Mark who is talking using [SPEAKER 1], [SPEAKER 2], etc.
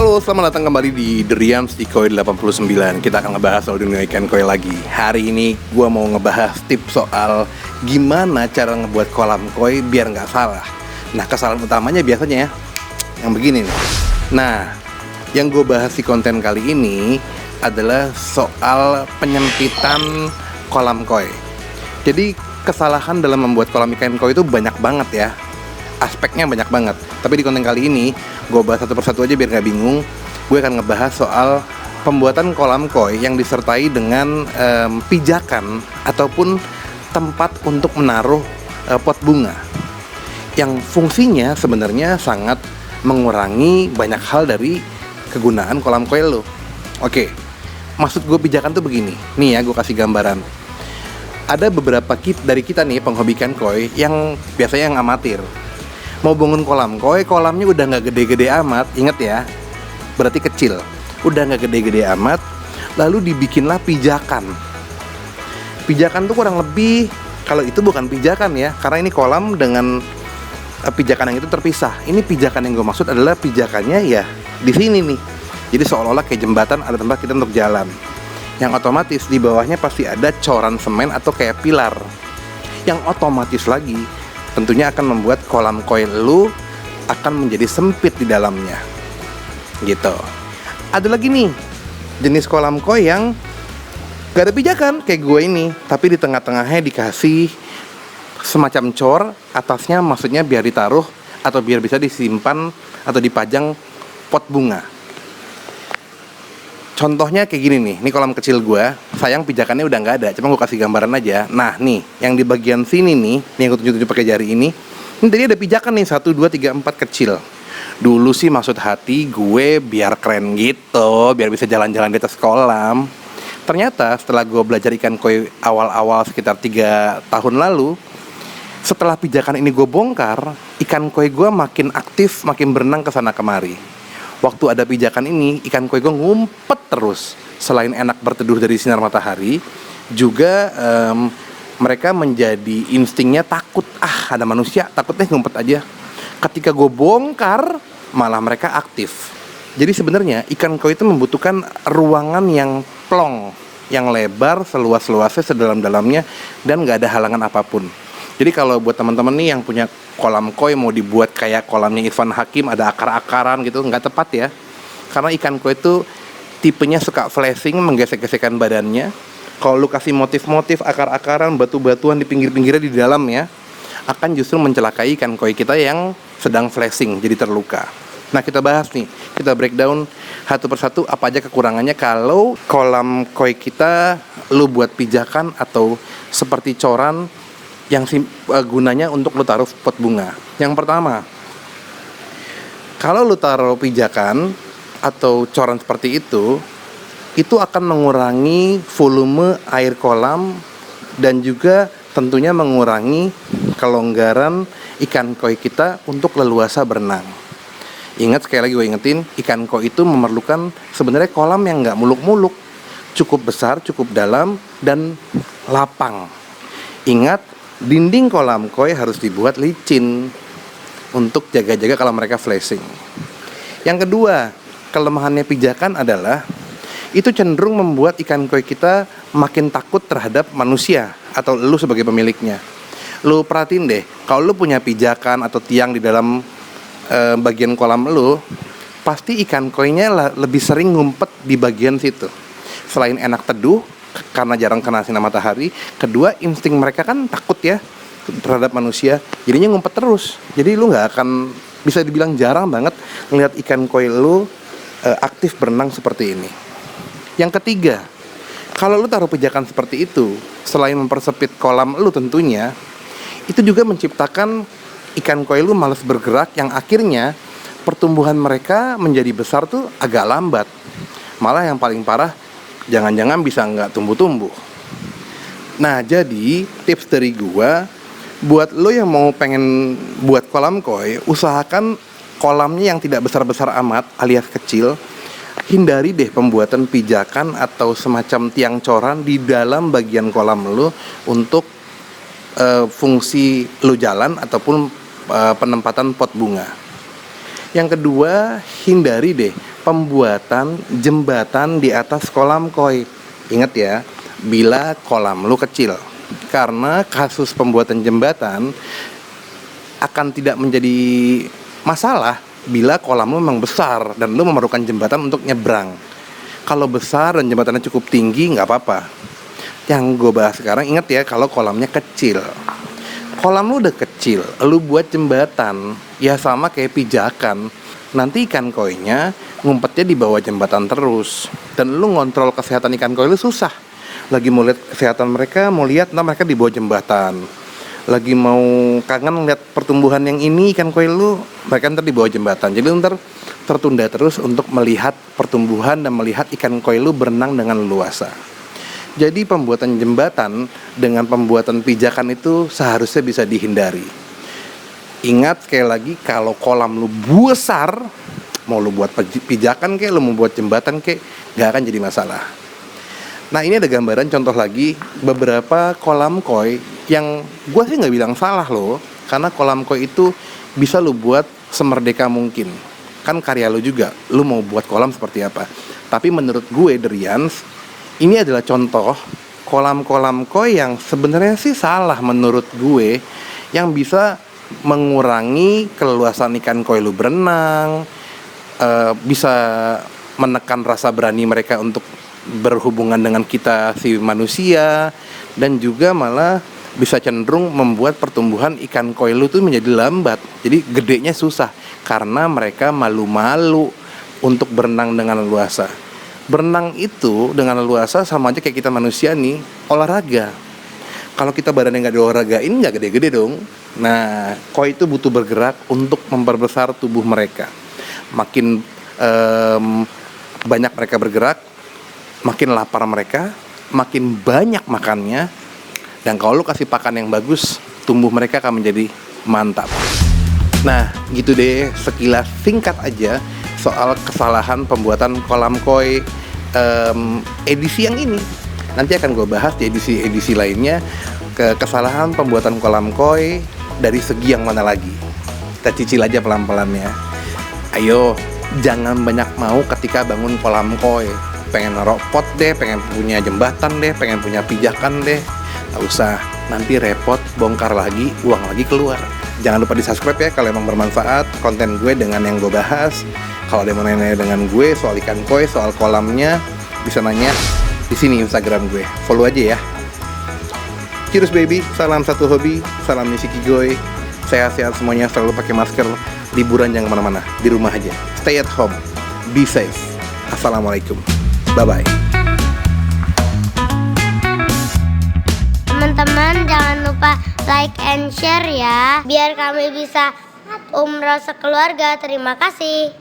[SPEAKER 1] Halo, selamat datang kembali di Derians di Koi 89. Kita akan ngebahas soal dunia ikan koi lagi. Hari ini gue mau ngebahas tips soal gimana cara ngebuat kolam koi biar nggak salah. Nah, kesalahan utamanya biasanya yang begini nih. Nah, yang gue bahas di konten kali ini adalah soal penyempitan kolam koi. Jadi kesalahan dalam membuat kolam ikan koi itu banyak banget ya. Aspeknya banyak banget. Tapi di konten kali ini gue bahas satu persatu aja biar gak bingung. Gue akan ngebahas soal pembuatan kolam koi yang disertai dengan pijakan ataupun tempat untuk menaruh pot bunga, yang fungsinya sebenarnya sangat mengurangi banyak hal dari kegunaan kolam koi lo. Oke, maksud gue pijakan tuh begini. Nih ya, gue kasih gambaran. Ada beberapa dari kita nih penghobi ikan koi yang biasanya yang amatir. Mau bangun kolam koi, kolamnya udah nggak gede-gede amat, inget ya, berarti kecil, udah nggak gede-gede amat, lalu dibikinlah pijakan. Pijakan tuh kurang lebih, kalau itu bukan pijakan ya, karena ini kolam dengan pijakan yang itu terpisah. Ini pijakan yang gue maksud adalah pijakannya ya di sini nih, jadi seolah-olah kayak jembatan, ada tempat kita untuk jalan, yang otomatis di bawahnya pasti ada coran semen atau kayak pilar, yang otomatis lagi tentunya akan membuat kolam koi lu akan menjadi sempit di dalamnya gitu. Ada lagi nih jenis kolam koi yang gak ada pijakan kayak gue ini, tapi di tengah-tengahnya dikasih semacam cor atasnya, maksudnya biar ditaruh atau biar bisa disimpan atau dipajang pot bunga. Contohnya kayak gini nih, ini kolam kecil gue, sayang pijakannya udah nggak ada, cuma gue kasih gambaran aja. Nah nih, yang di bagian sini nih yang gue tunjuk-tunjuk pakai jari ini tadi ada pijakan nih, 1, 2, 3, 4 kecil. Dulu sih maksud hati gue biar keren gitu, biar bisa jalan-jalan di atas kolam. Ternyata setelah gue belajar ikan koi awal-awal sekitar 3 tahun lalu, setelah pijakan ini gue bongkar, ikan koi gue makin aktif, makin berenang kesana kemari. Waktu ada pijakan ini, ikan koi gue ngumpet terus. Selain enak berteduh dari sinar matahari, juga mereka menjadi instingnya takut. Ada manusia, takutnya ngumpet aja. Ketika gue bongkar, malah mereka aktif. Jadi sebenarnya ikan koi itu membutuhkan ruangan yang plong, yang lebar, seluas-luasnya, sedalam-dalamnya, dan gak ada halangan apapun. Jadi kalau buat teman-teman nih yang punya kolam koi mau dibuat kayak kolamnya Irfan Hakim, ada akar-akaran gitu, nggak tepat ya. Karena ikan koi itu tipenya suka flashing, menggesek-gesekkan badannya. Kalau lu kasih motif-motif, akar-akaran, batu-batuan di pinggir-pinggirnya di dalam ya, akan justru mencelakai ikan koi kita yang sedang flashing, jadi terluka. Nah, kita bahas nih, kita breakdown satu persatu apa aja kekurangannya kalau kolam koi kita lu buat pijakan atau seperti coran yang gunanya untuk lu taruh pot bunga. Yang pertama, kalau lu taruh pijakan atau coran seperti itu akan mengurangi volume air kolam dan juga tentunya mengurangi kelonggaran ikan koi kita untuk leluasa berenang. Ingat, sekali lagi gue ingetin, ikan koi itu memerlukan sebenarnya kolam yang nggak muluk-muluk, cukup besar, cukup dalam, dan lapang. Ingat, dinding kolam koi harus dibuat licin untuk jaga-jaga kalau mereka flashing. Yang kedua, kelemahannya pijakan adalah itu cenderung membuat ikan koi kita makin takut terhadap manusia atau lu sebagai pemiliknya. Lu perhatiin deh, kalau lu punya pijakan atau tiang di dalam bagian kolam lu, pasti ikan koinya lebih sering ngumpet di bagian situ. Selain enak teduh karena jarang kena sinar matahari, kedua insting mereka kan takut ya terhadap manusia, jadinya ngumpet terus. Jadi lu nggak akan, bisa dibilang jarang banget ngelihat ikan koi lu aktif berenang seperti ini. Yang ketiga, kalau lu taruh pijakan seperti itu, selain mempersempit kolam lu tentunya, itu juga menciptakan ikan koi lu malas bergerak, yang akhirnya pertumbuhan mereka menjadi besar tuh agak lambat. Malah yang paling parah, jangan-jangan bisa nggak tumbuh-tumbuh. Nah, jadi tips dari gua buat lo yang mau pengen buat kolam koi, usahakan kolamnya yang tidak besar-besar amat alias kecil. Hindari deh pembuatan pijakan atau semacam tiang coran di dalam bagian kolam lo untuk fungsi lo jalan ataupun penempatan pot bunga. Yang kedua, hindari deh pembuatan jembatan di atas kolam koi. Ingat ya, bila kolam lu kecil. Karena kasus pembuatan jembatan akan tidak menjadi masalah bila kolam lu memang besar dan lu memerlukan jembatan untuk nyebrang. Kalau besar dan jembatannya cukup tinggi, nggak apa-apa. Yang gue bahas sekarang, ingat ya, kalau kolamnya kecil. Kolam lu udah kecil, lu buat jembatan, ya sama kayak pijakan. Nanti ikan koinya ngumpetnya di bawah jembatan terus. Dan lu ngontrol kesehatan ikan koi lu susah. Lagi mau lihat kesehatan mereka, mau lihat, nah mereka di bawah jembatan. Lagi mau kangen lihat pertumbuhan yang ini ikan koi lu, mereka ntar di bawah jembatan. Jadi ntar tertunda terus untuk melihat pertumbuhan dan melihat ikan koi lu berenang dengan leluasa. Jadi pembuatan jembatan dengan pembuatan pijakan itu seharusnya bisa dihindari. Ingat sekali lagi, kalau kolam lu besar, mau lu buat pijakan kek, lu mau buat jembatan kek, gak akan jadi masalah. Nah, ini ada gambaran contoh lagi beberapa kolam koi yang gue sih gak bilang salah loh. Karena kolam koi itu bisa lu buat semerdeka mungkin. Kan karya lu juga, lu mau buat kolam seperti apa. Tapi menurut gue, Derians, ini adalah contoh kolam-kolam koi yang sebenarnya sih salah menurut gue, yang bisa mengurangi keleluasan ikan koi lu berenang, bisa menekan rasa berani mereka untuk berhubungan dengan kita si manusia, dan juga malah bisa cenderung membuat pertumbuhan ikan koi lu tuh menjadi lambat. Jadi gedenya susah karena mereka malu-malu untuk berenang dengan leluasa. Berenang itu dengan leluasa sama aja kayak kita manusia nih, olahraga. Kalau kita badannya nggak diolahragain, nggak gede-gede dong. Nah, koi itu butuh bergerak untuk memperbesar tubuh mereka. Makin banyak mereka bergerak, makin lapar mereka, makin banyak makannya. Dan kalau lu kasih pakan yang bagus, tumbuh mereka akan menjadi mantap. Nah, gitu deh, sekilas singkat aja soal kesalahan pembuatan kolam koi edisi yang ini. Nanti akan gue bahas di edisi lainnya, kesalahan pembuatan kolam koi dari segi yang mana lagi. Kita cicil aja pelan-pelannya. Ayo, jangan banyak mau ketika bangun kolam koi. Pengen naruh pot deh, pengen punya jembatan deh, pengen punya pijakan deh. Gak usah, nanti repot, bongkar lagi, uang lagi keluar. Jangan lupa di subscribe ya kalau emang bermanfaat konten gue dengan yang gue bahas. Kalau ada yang mau nanya dengan gue soal ikan koi, soal kolamnya, bisa nanya di sini Instagram gue. Follow aja ya. Cheers baby, salam satu hobi, salam Nishiki Goy. Sehat-sehat semuanya, selalu pakai masker. Liburan jangan kemana-mana, di rumah aja. Stay at home, be safe. Assalamualaikum, bye-bye.
[SPEAKER 2] Teman-teman jangan lupa like and share ya, biar kami bisa umroh sekeluarga. Terima kasih.